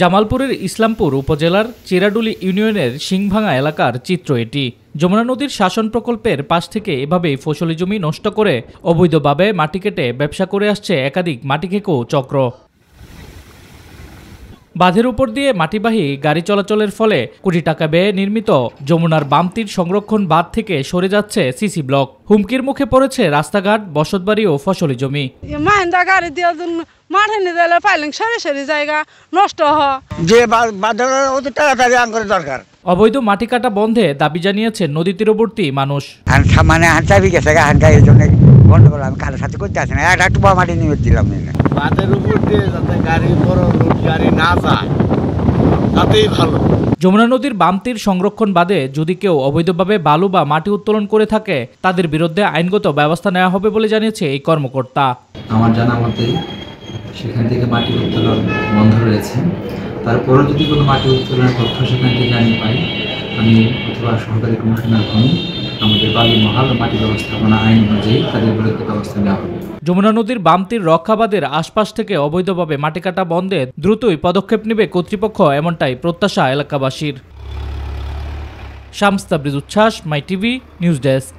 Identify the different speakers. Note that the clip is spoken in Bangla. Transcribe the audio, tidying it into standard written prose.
Speaker 1: জামালপুরের ইসলামপুর উপজেলার চিরাডুলি ইউনিয়নের সিংভাঙা এলাকার চিত্র এটি। যমুনা নদীর শাসন প্রকল্পের পাশ থেকে এভাবেই ফসলি জমি নষ্ট করে অবৈধভাবে মাটি কেটে ব্যবসা করে আসছে একাধিক মাটিখেকো চক্র। বাঁধের উপর দিয়ে মাটিবাহী গাড়ি চলাচলের ফলে কোটি টাকা ব্যয়ে নির্মিত যমুনার বাম তীর সংরক্ষণ বাঁধ থেকে সরে যাচ্ছে সিসি ব্লক। হুমকির মুখে পড়েছে রাস্তাঘাট, বসতবাড়ি ও ফসলি জমি। অবৈধ মাটি কাটা বন্ধে দাবি জানিয়েছে নদী তীরবর্তী মানুষ। যমুনা নদীর বাম তীর সংরক্ষণ বাদে যদি কেউ অবৈধভাবে বালু বা মাটি উত্তোলন করে থাকে তাদের বিরুদ্ধে আইনগত ব্যবস্থা নেওয়া হবে বলে জানিয়েছে এই কর্মকর্তা।
Speaker 2: আমার জানা মতে সেখান থেকে মাটি উত্তোলন বন্ধ রয়েছে। তারপরও যদি কোনো মাটি উত্তোলনের তথ্য সেখান থেকে আমি পাই, আমি অথবা সরকারি কমিশনার হন, আমাদের বালি মহাল ও মাটি ব্যবস্থাপনা আইন অনুযায়ী তাদের বিরুদ্ধে ব্যবস্থা নেওয়া হবে।
Speaker 1: যমুনা নদীর বাম তীর রক্ষাবাদের আশপাশ থেকে অবৈধভাবে মাটি কাটা বন্ধে দ্রুতই পদক্ষেপ নেবে কর্তৃপক্ষ, এমনটাই প্রত্যাশা এলাকাবাসীর। শামস তাবরিজ উচ্ছ্বাস, মাই টিভি নিউজ ডেস্ক।